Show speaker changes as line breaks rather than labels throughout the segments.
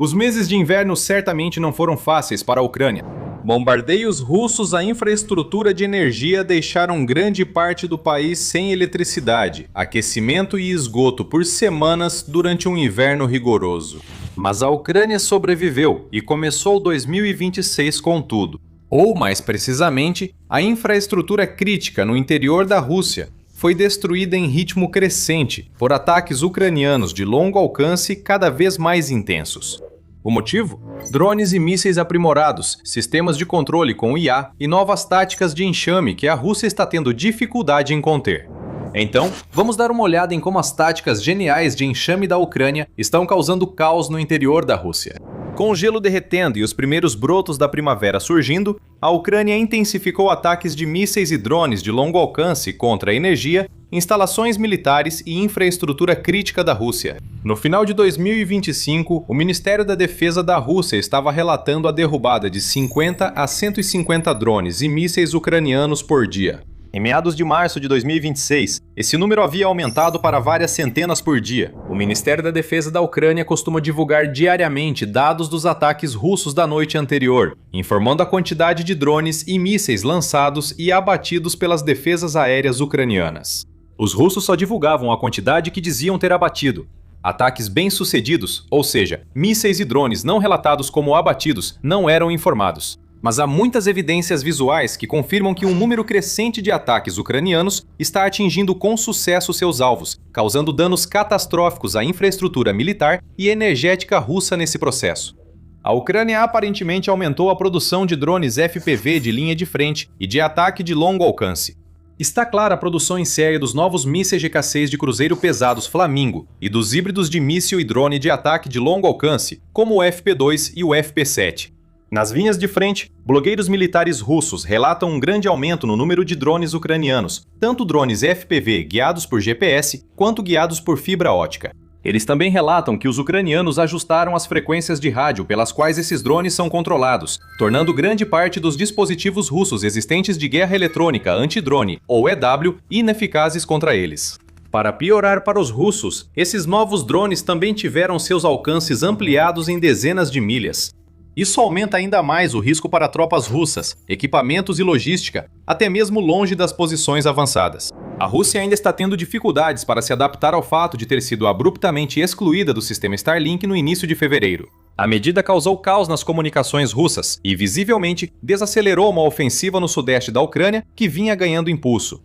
Os meses de inverno certamente não foram fáceis para a Ucrânia. Bombardeios russos à infraestrutura de energia deixaram grande parte do país sem eletricidade, aquecimento e esgoto por semanas durante um inverno rigoroso. Mas a Ucrânia sobreviveu e começou 2026 com tudo. Ou, mais precisamente, a infraestrutura crítica no interior da Rússia foi destruída em ritmo crescente por ataques ucranianos de longo alcance cada vez mais intensos. O motivo? Drones e mísseis aprimorados, sistemas de controle com IA e novas táticas de enxame que a Rússia está tendo dificuldade em conter. Então, vamos dar uma olhada em como as táticas geniais de enxame da Ucrânia estão causando caos no interior da Rússia. Com o gelo derretendo e os primeiros brotos da primavera surgindo, a Ucrânia intensificou ataques de mísseis e drones de longo alcance contra a energia, instalações militares e infraestrutura crítica da Rússia. No final de 2025, o Ministério da Defesa da Rússia estava relatando a derrubada de 50 a 150 drones e mísseis ucranianos por dia. Em meados de março de 2026, esse número havia aumentado para várias centenas por dia. O Ministério da Defesa da Ucrânia costuma divulgar diariamente dados dos ataques russos da noite anterior, informando a quantidade de drones e mísseis lançados e abatidos pelas defesas aéreas ucranianas. Os russos só divulgavam a quantidade que diziam ter abatido. Ataques bem-sucedidos, ou seja, mísseis e drones não relatados como abatidos, não eram informados. Mas há muitas evidências visuais que confirmam que um número crescente de ataques ucranianos está atingindo com sucesso seus alvos, causando danos catastróficos à infraestrutura militar e energética russa nesse processo. A Ucrânia aparentemente aumentou a produção de drones FPV de linha de frente e de ataque de longo alcance. Está clara a produção em série dos novos mísseis GK-6 de cruzeiro pesados Flamingo e dos híbridos de míssil e drone de ataque de longo alcance, como o FP2 e o FP7. Nas linhas de frente, blogueiros militares russos relatam um grande aumento no número de drones ucranianos, tanto drones FPV guiados por GPS quanto guiados por fibra ótica. Eles também relatam que os ucranianos ajustaram as frequências de rádio pelas quais esses drones são controlados, tornando grande parte dos dispositivos russos existentes de guerra eletrônica antidrone, ou EW, ineficazes contra eles. Para piorar para os russos, esses novos drones também tiveram seus alcances ampliados em dezenas de milhas. Isso aumenta ainda mais o risco para tropas russas, equipamentos e logística, até mesmo longe das posições avançadas. A Rússia ainda está tendo dificuldades para se adaptar ao fato de ter sido abruptamente excluída do sistema Starlink no início de fevereiro. A medida causou caos nas comunicações russas e, visivelmente, desacelerou uma ofensiva no sudeste da Ucrânia que vinha ganhando impulso.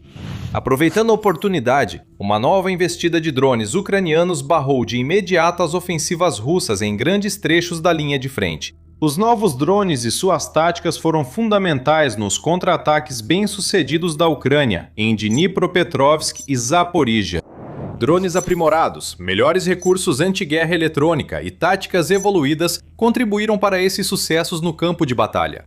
Aproveitando a oportunidade, uma nova investida de drones ucranianos barrou de imediato as ofensivas russas em grandes trechos da linha de frente. Os novos drones e suas táticas foram fundamentais nos contra-ataques bem-sucedidos da Ucrânia em Dnipropetrovsk e Zaporizhia. Drones aprimorados, melhores recursos anti-guerra eletrônica e táticas evoluídas contribuíram para esses sucessos no campo de batalha.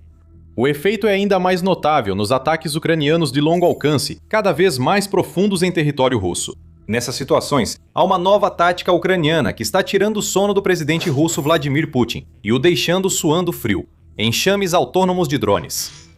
O efeito é ainda mais notável nos ataques ucranianos de longo alcance, cada vez mais profundos em território russo. Nessas situações, há uma nova tática ucraniana que está tirando o sono do presidente russo Vladimir Putin e o deixando suando frio: enxames autônomos de drones.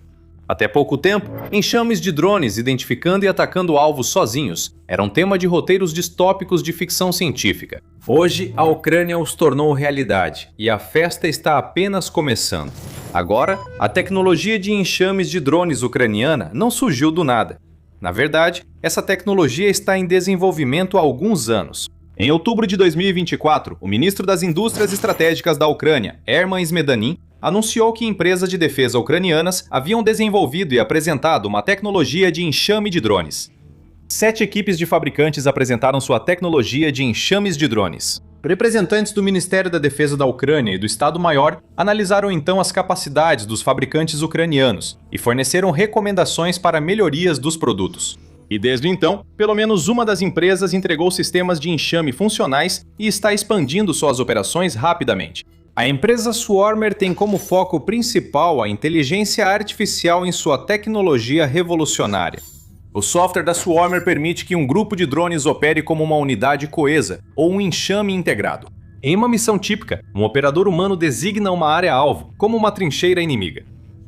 Até pouco tempo, enxames de drones identificando e atacando alvos sozinhos eram tema de roteiros distópicos de ficção científica. Hoje, a Ucrânia os tornou realidade e a festa está apenas começando. Agora, a tecnologia de enxames de drones ucraniana não surgiu do nada. Na verdade, essa tecnologia está em desenvolvimento há alguns anos. Em outubro de 2024, o ministro das Indústrias Estratégicas da Ucrânia, Herman Smedanin, anunciou que empresas de defesa ucranianas haviam desenvolvido e apresentado uma tecnologia de enxame de drones. 7 equipes de fabricantes apresentaram sua tecnologia de enxames de drones. Representantes do Ministério da Defesa da Ucrânia e do Estado-Maior analisaram então as capacidades dos fabricantes ucranianos e forneceram recomendações para melhorias dos produtos. E desde então, pelo menos uma das empresas entregou sistemas de enxame funcionais e está expandindo suas operações rapidamente. A empresa Swarmer tem como foco principal a inteligência artificial em sua tecnologia revolucionária. O software da Swarmer permite que um grupo de drones opere como uma unidade coesa ou um enxame integrado. Em uma missão típica, um operador humano designa uma área-alvo, como uma trincheira inimiga.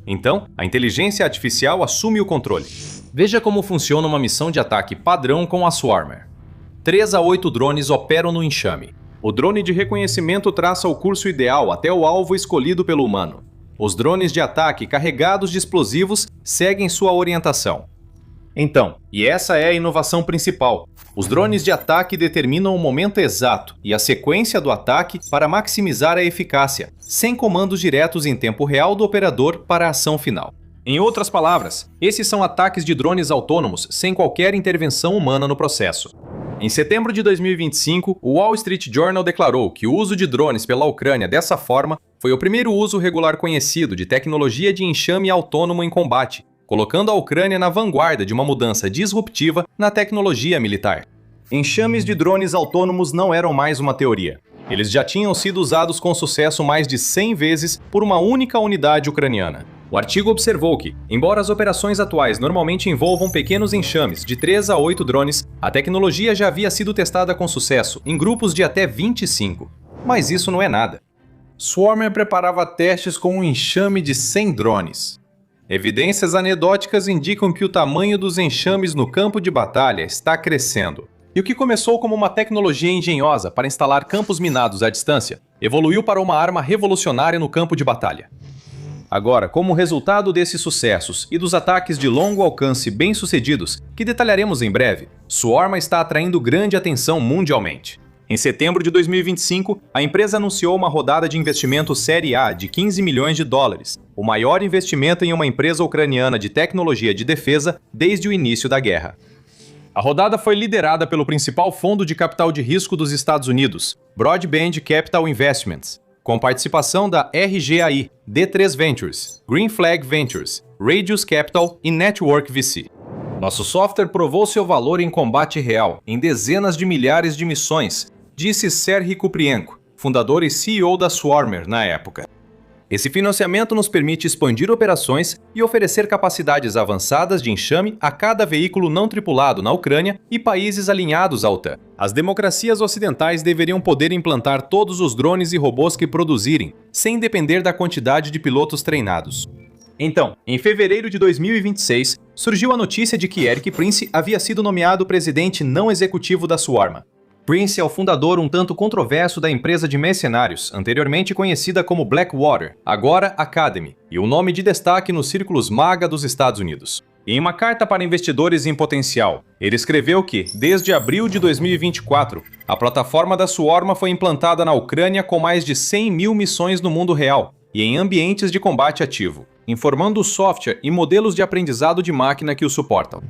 Então, a inteligência artificial assume o controle. Veja como funciona uma missão de ataque padrão com a Swarmer. 3 a 8 drones operam no enxame. O drone de reconhecimento traça o curso ideal até o alvo escolhido pelo humano. Os drones de ataque carregados de explosivos seguem sua orientação. Então, e essa é a inovação principal. Os drones de ataque determinam o momento exato e a sequência do ataque para maximizar a eficácia, sem comandos diretos em tempo real do operador para a ação final. Em outras palavras, esses são ataques de drones autônomos sem qualquer intervenção humana no processo. Em setembro de 2025, o Wall Street Journal declarou que o uso de drones pela Ucrânia dessa forma foi o primeiro uso regular conhecido de tecnologia de enxame autônomo em combate, colocando a Ucrânia na vanguarda de uma mudança disruptiva na tecnologia militar. Enxames de drones autônomos não eram mais uma teoria. Eles já tinham sido usados com sucesso mais de 100 vezes por uma única unidade ucraniana. O artigo observou que, embora as operações atuais normalmente envolvam pequenos enxames de 3 a 8 drones, a tecnologia já havia sido testada com sucesso em grupos de até 25. Mas isso não é nada. Swarmer preparava testes com um enxame de 100 drones. Evidências anedóticas indicam que o tamanho dos enxames no campo de batalha está crescendo. E o que começou como uma tecnologia engenhosa para instalar campos minados à distância, evoluiu para uma arma revolucionária no campo de batalha. Agora, como resultado desses sucessos e dos ataques de longo alcance bem-sucedidos, que detalharemos em breve, Swarmer está atraindo grande atenção mundialmente. Em setembro de 2025, a empresa anunciou uma rodada de investimento Série A de 15 milhões de dólares, o maior investimento em uma empresa ucraniana de tecnologia de defesa desde o início da guerra. A rodada foi liderada pelo principal fundo de capital de risco dos Estados Unidos, Broadband Capital Investments, com participação da RGAI, D3 Ventures, Green Flag Ventures, Radius Capital e Network VC. Nosso software provou seu valor em combate real, em dezenas de milhares de missões, disse Serhiy Kuprienko, fundador e CEO da Swarmer na época. Esse financiamento nos permite expandir operações e oferecer capacidades avançadas de enxame a cada veículo não tripulado na Ucrânia e países alinhados à OTAN. As democracias ocidentais deveriam poder implantar todos os drones e robôs que produzirem, sem depender da quantidade de pilotos treinados. Então, em fevereiro de 2026, surgiu a notícia de que Erik Prince havia sido nomeado presidente não executivo da Swarmer. Prince é o fundador um tanto controverso da empresa de mercenários, anteriormente conhecida como Blackwater, agora Academy, e um nome de destaque nos círculos MAGA dos Estados Unidos. Em uma carta para investidores em potencial, ele escreveu que, desde abril de 2024, a plataforma da Swarmer foi implantada na Ucrânia com mais de 100 mil missões no mundo real e em ambientes de combate ativo, informando o software e modelos de aprendizado de máquina que o suportam.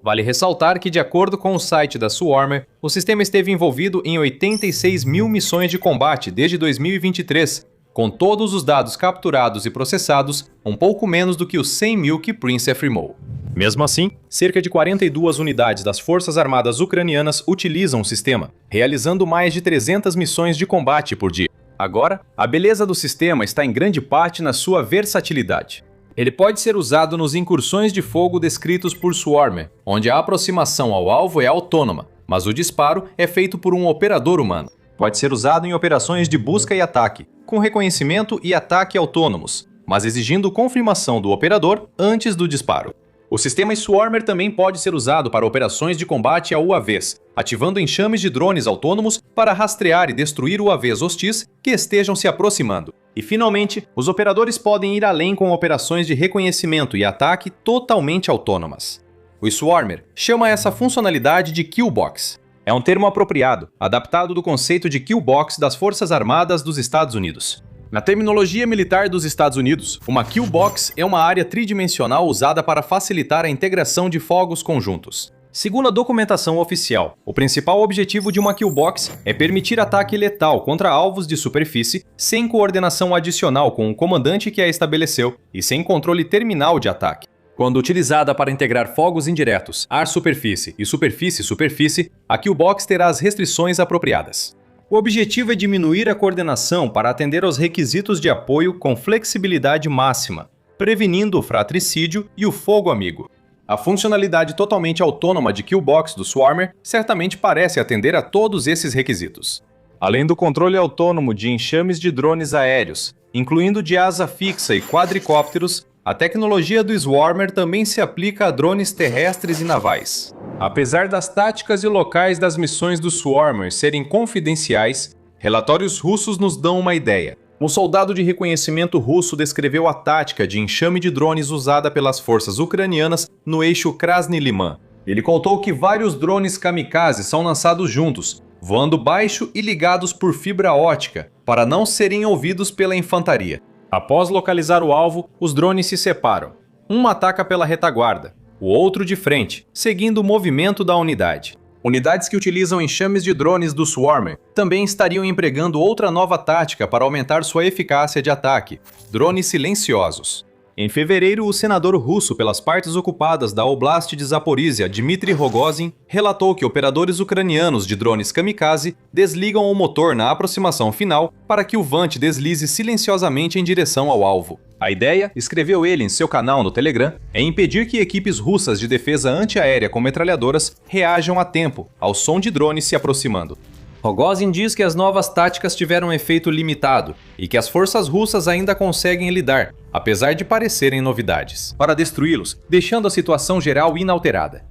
Vale ressaltar que, de acordo com o site da Swarmer, o sistema esteve envolvido em 86 mil missões de combate desde 2023, com todos os dados capturados e processados, um pouco menos do que os 100 mil que Prince afirmou. Mesmo assim, cerca de 42 unidades das Forças Armadas ucranianas utilizam o sistema, realizando mais de 300 missões de combate por dia. Agora, a beleza do sistema está em grande parte na sua versatilidade. Ele pode ser usado nos incursões de fogo descritos por Swarmer, onde a aproximação ao alvo é autônoma, mas o disparo é feito por um operador humano. Pode ser usado em operações de busca e ataque, com reconhecimento e ataque autônomos, mas exigindo confirmação do operador antes do disparo. O sistema Swarmer também pode ser usado para operações de combate a UAVs, ativando enxames de drones autônomos para rastrear e destruir UAVs hostis que estejam se aproximando. E, finalmente, os operadores podem ir além com operações de reconhecimento e ataque totalmente autônomas. O Swarmer chama essa funcionalidade de Kill Box. É um termo apropriado, adaptado do conceito de Kill Box das Forças Armadas dos Estados Unidos. Na terminologia militar dos Estados Unidos, uma Kill Box é uma área tridimensional usada para facilitar a integração de fogos conjuntos. Segundo a documentação oficial, o principal objetivo de uma Kill Box é permitir ataque letal contra alvos de superfície sem coordenação adicional com o comandante que a estabeleceu e sem controle terminal de ataque. Quando utilizada para integrar fogos indiretos, ar-superfície e superfície-superfície, a Kill Box terá as restrições apropriadas. O objetivo é diminuir a coordenação para atender aos requisitos de apoio com flexibilidade máxima, prevenindo o fratricídio e o fogo amigo. A funcionalidade totalmente autônoma de Kill Box do Swarmer certamente parece atender a todos esses requisitos. Além do controle autônomo de enxames de drones aéreos, incluindo de asa fixa e quadricópteros, a tecnologia do Swarmer também se aplica a drones terrestres e navais. Apesar das táticas e locais das missões do Swarmer serem confidenciais, Relatórios russos nos dão uma ideia. Um soldado de reconhecimento russo descreveu a tática de enxame de drones usada pelas forças ucranianas no eixo Krasny-Liman. Ele contou que vários drones kamikaze são lançados juntos, voando baixo e ligados por fibra ótica, para não serem ouvidos pela infantaria. Após localizar o alvo, os drones se separam. Um ataca pela retaguarda, o outro de frente, seguindo o movimento da unidade. Unidades que utilizam enxames de drones do Swarmer também estariam empregando outra nova tática para aumentar sua eficácia de ataque: drones silenciosos. Em fevereiro, o senador russo pelas partes ocupadas da Oblast de Zaporizhia, Dmitry Rogozin, relatou que operadores ucranianos de drones kamikaze desligam o motor na aproximação final para que o Vant deslize silenciosamente em direção ao alvo. A ideia, escreveu ele em seu canal no Telegram, é impedir que equipes russas de defesa antiaérea com metralhadoras reajam a tempo ao som de drones se aproximando. Rogozin diz que as novas táticas tiveram efeito limitado e que as forças russas ainda conseguem lidar, apesar de parecerem novidades, para destruí-los, deixando a situação geral inalterada.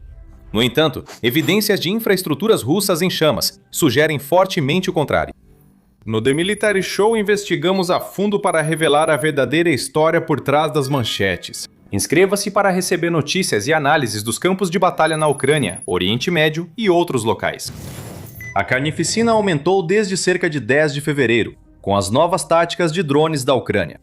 No entanto, evidências de infraestruturas russas em chamas sugerem fortemente o contrário. No The Military Show investigamos a fundo para revelar a verdadeira história por trás das manchetes. Inscreva-se para receber notícias e análises dos campos de batalha na Ucrânia, Oriente Médio e outros locais. A carnificina aumentou desde cerca de 10 de fevereiro, com as novas táticas de drones da Ucrânia.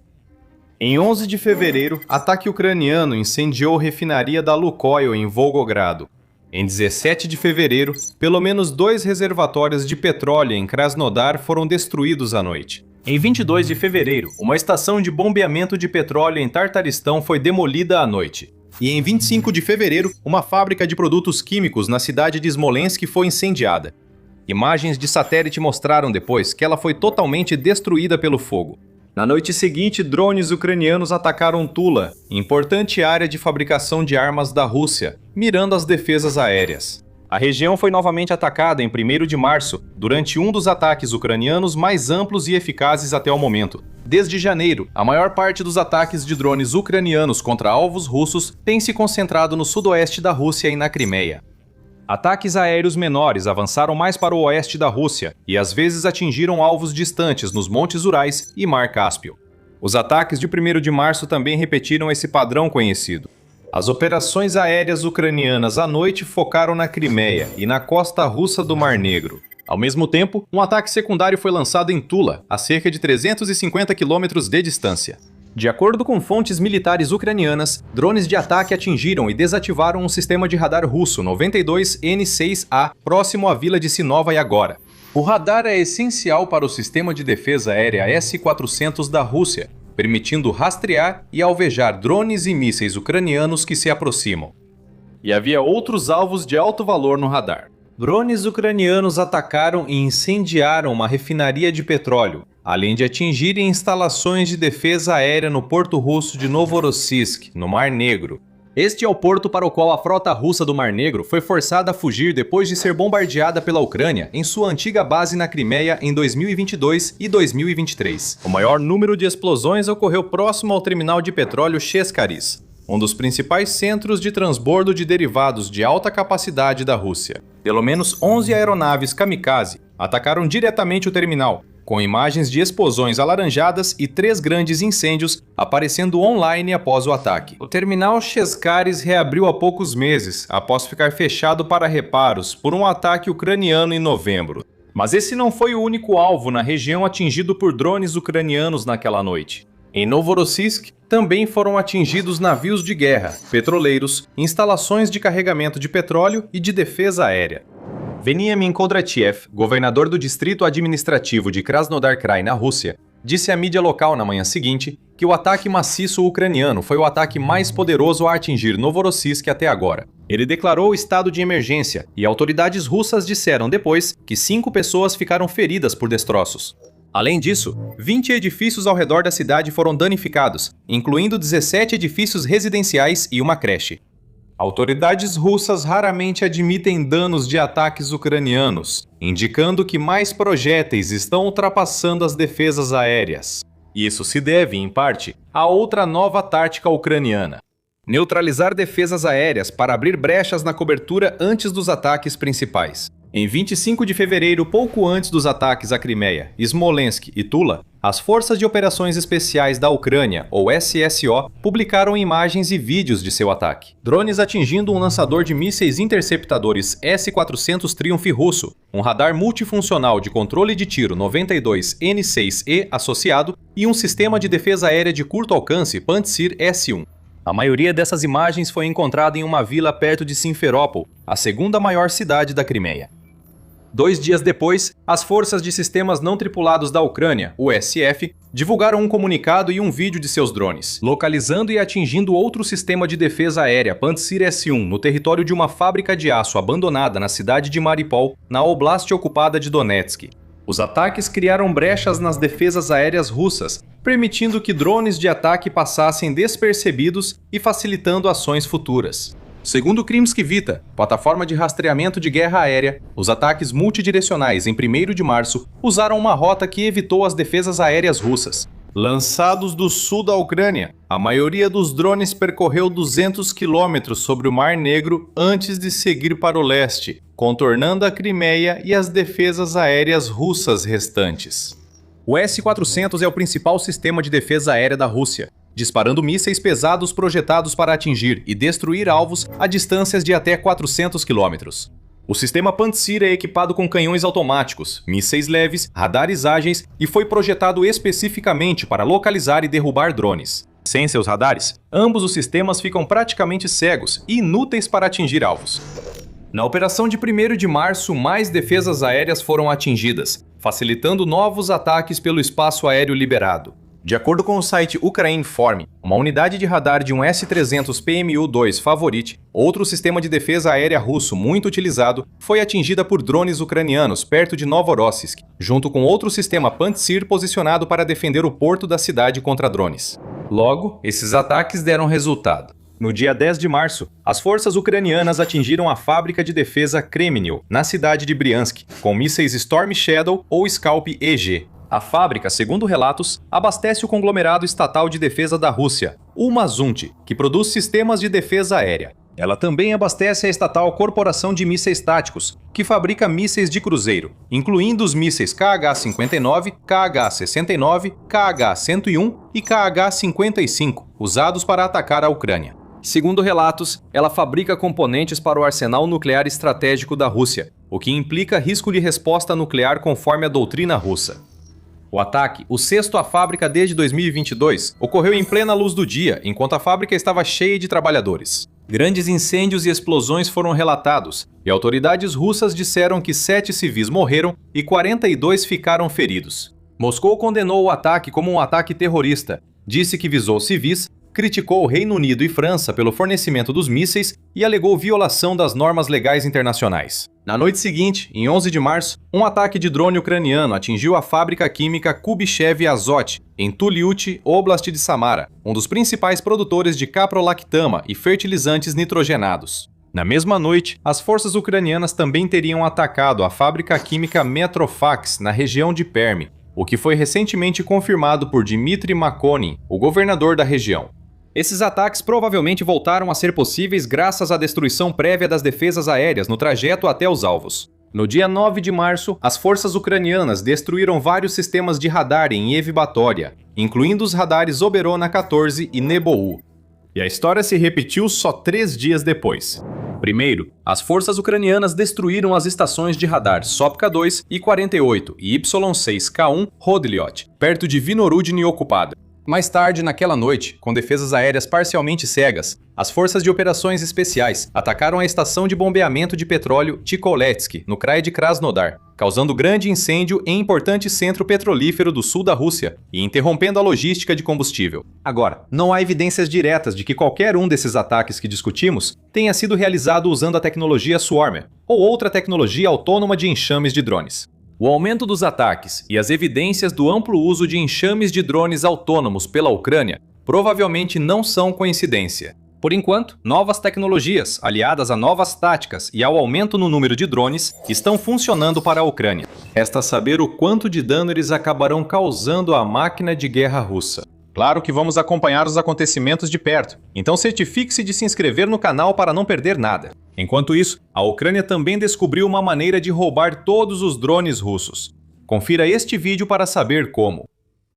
Em 11 de fevereiro, ataque ucraniano incendiou refinaria da Lukoil em Volgogrado. Em 17 de fevereiro, pelo menos 2 reservatórios de petróleo em Krasnodar foram destruídos à noite. Em 22 de fevereiro, uma estação de bombeamento de petróleo em Tartaristão foi demolida à noite. E em 25 de fevereiro, uma fábrica de produtos químicos na cidade de Smolensk foi incendiada. Imagens de satélite mostraram depois que ela foi totalmente destruída pelo fogo. Na noite seguinte, drones ucranianos atacaram Tula, importante área de fabricação de armas da Rússia, mirando as defesas aéreas. A região foi novamente atacada em 1º de março, durante um dos ataques ucranianos mais amplos e eficazes até o momento. Desde janeiro, a maior parte dos ataques de drones ucranianos contra alvos russos tem se concentrado no sudoeste da Rússia e na Crimeia. Ataques aéreos menores avançaram mais para o oeste da Rússia e às vezes atingiram alvos distantes nos Montes Urais e Mar Cáspio. Os ataques de 1º de março também repetiram esse padrão conhecido. As operações aéreas ucranianas à noite focaram na Crimeia e na costa russa do Mar Negro. Ao mesmo tempo, um ataque secundário foi lançado em Tula, a cerca de 350 quilômetros de distância. De acordo com fontes militares ucranianas, drones de ataque atingiram e desativaram um sistema de radar russo 92N6A próximo à vila de Sinova e Agora. O radar é essencial para o sistema de defesa aérea S-400 da Rússia, permitindo rastrear e alvejar drones e mísseis ucranianos que se aproximam. E havia outros alvos de alto valor no radar. Drones ucranianos atacaram e incendiaram uma refinaria de petróleo, além de atingirem instalações de defesa aérea no porto russo de Novorossiysk, no Mar Negro. Este é o porto para o qual a frota russa do Mar Negro foi forçada a fugir depois de ser bombardeada pela Ucrânia em sua antiga base na Crimeia em 2022 e 2023. O maior número de explosões ocorreu próximo ao terminal de petróleo Cheskariz, um dos principais centros de transbordo de derivados de alta capacidade da Rússia. Pelo menos 11 aeronaves kamikaze atacaram diretamente o terminal, com imagens de explosões alaranjadas e 3 grandes incêndios aparecendo online após o ataque. O terminal Cheskariz reabriu há poucos meses, após ficar fechado para reparos por um ataque ucraniano em novembro. Mas esse não foi o único alvo na região atingido por drones ucranianos naquela noite. Em Novorossiysk, também foram atingidos navios de guerra, petroleiros, instalações de carregamento de petróleo e de defesa aérea. Veniamin Kondratiev, governador do distrito administrativo de Krasnodar Krai, na Rússia, disse à mídia local na manhã seguinte que o ataque maciço ucraniano foi o ataque mais poderoso a atingir Novorossiysk até agora. Ele declarou estado de emergência e autoridades russas disseram depois que 5 pessoas ficaram feridas por destroços. Além disso, 20 edifícios ao redor da cidade foram danificados, incluindo 17 edifícios residenciais e uma creche. Autoridades russas raramente admitem danos de ataques ucranianos, indicando que mais projéteis estão ultrapassando as defesas aéreas. Isso se deve, em parte, a outra nova tática ucraniana: neutralizar defesas aéreas para abrir brechas na cobertura antes dos ataques principais. Em 25 de fevereiro, pouco antes dos ataques à Crimeia, Smolensk e Tula, as Forças de Operações Especiais da Ucrânia, ou SSO, publicaram imagens e vídeos de seu ataque. Drones atingindo um lançador de mísseis interceptadores S-400 Triumph russo, um radar multifuncional de controle de tiro 92N6E associado e um sistema de defesa aérea de curto alcance Pantsir S-1. A maioria dessas imagens foi encontrada em uma vila perto de Simferópol, a segunda maior cidade da Crimeia. 2 dias depois, as Forças de Sistemas Não Tripulados da Ucrânia, o SF, divulgaram um comunicado e um vídeo de seus drones, localizando e atingindo outro sistema de defesa aérea Pantsir S-1 no território de uma fábrica de aço abandonada na cidade de Mariupol, na oblast ocupada de Donetsk. Os ataques criaram brechas nas defesas aéreas russas, permitindo que drones de ataque passassem despercebidos e facilitando ações futuras. Segundo Krymsky Vita, plataforma de rastreamento de guerra aérea, os ataques multidirecionais em 1º de março usaram uma rota que evitou as defesas aéreas russas. Lançados do sul da Ucrânia, a maioria dos drones percorreu 200 quilômetros sobre o Mar Negro antes de seguir para o leste, contornando a Crimeia e as defesas aéreas russas restantes. O S-400 é o principal sistema de defesa aérea da Rússia, disparando mísseis pesados projetados para atingir e destruir alvos a distâncias de até 400 quilômetros. O sistema Pantsir é equipado com canhões automáticos, mísseis leves, radares ágeis e foi projetado especificamente para localizar e derrubar drones. Sem seus radares, ambos os sistemas ficam praticamente cegos e inúteis para atingir alvos. Na operação de 1º de março, mais defesas aéreas foram atingidas, facilitando novos ataques pelo espaço aéreo liberado. De acordo com o site Ukreinform, uma unidade de radar de um S-300 PMU-2 Favorit, outro sistema de defesa aérea russo muito utilizado, foi atingida por drones ucranianos perto de Novorossiysk, junto com outro sistema Pantsir posicionado para defender o porto da cidade contra drones. Logo, esses ataques deram resultado. No dia 10 de março, as forças ucranianas atingiram a fábrica de defesa Kremenil, na cidade de Briansk, com mísseis Storm Shadow ou Scalp EG. A fábrica, segundo relatos, abastece o conglomerado estatal de defesa da Rússia, o Mazunt, que produz sistemas de defesa aérea. Ela também abastece a estatal Corporação de Mísseis Táticos, que fabrica mísseis de cruzeiro, incluindo os mísseis KH-59, KH-69, KH-101 e KH-55, usados para atacar a Ucrânia. Segundo relatos, ela fabrica componentes para o arsenal nuclear estratégico da Rússia, o que implica risco de resposta nuclear conforme a doutrina russa. O ataque, o sexto à fábrica desde 2022, ocorreu em plena luz do dia, enquanto a fábrica estava cheia de trabalhadores. Grandes incêndios e explosões foram relatados, e autoridades russas disseram que 7 civis morreram e 42 ficaram feridos. Moscou condenou o ataque como um ataque terrorista, disse que visou civis, criticou o Reino Unido e França pelo fornecimento dos mísseis e alegou violação das normas legais internacionais. Na noite seguinte, em 11 de março, um ataque de drone ucraniano atingiu a fábrica química Kuybyshev Azot, em Tuliut, Oblast de Samara, um dos principais produtores de caprolactama e fertilizantes nitrogenados. Na mesma noite, as forças ucranianas também teriam atacado a fábrica química Metrofax, na região de Perm, o que foi recentemente confirmado por Dmitry Makonin, o governador da região. Esses ataques provavelmente voltaram a ser possíveis graças à destruição prévia das defesas aéreas no trajeto até os alvos. No dia 9 de março, as forças ucranianas destruíram vários sistemas de radar em Evpatoria, incluindo os radares Oberona 14 e Nebou. E a história se repetiu só 3 dias depois. Primeiro, as forças ucranianas destruíram as estações de radar Sopka 2 e 48 e Y6K1 Rodliot, perto de Vinorudny ocupada. Mais tarde, naquela noite, com defesas aéreas parcialmente cegas, as forças de operações especiais atacaram a estação de bombeamento de petróleo Tikoletsky, no Krai de Krasnodar, causando grande incêndio em importante centro petrolífero do sul da Rússia e interrompendo a logística de combustível. Agora, não há evidências diretas de que qualquer um desses ataques que discutimos tenha sido realizado usando a tecnologia Swarmer ou outra tecnologia autônoma de enxames de drones. O aumento dos ataques e as evidências do amplo uso de enxames de drones autônomos pela Ucrânia provavelmente não são coincidência. Por enquanto, novas tecnologias, aliadas a novas táticas e ao aumento no número de drones, estão funcionando para a Ucrânia. Resta saber o quanto de dano eles acabarão causando à máquina de guerra russa. Claro que vamos acompanhar os acontecimentos de perto, então certifique-se de se inscrever no canal para não perder nada. Enquanto isso, a Ucrânia também descobriu uma maneira de roubar todos os drones russos. Confira este vídeo para saber como.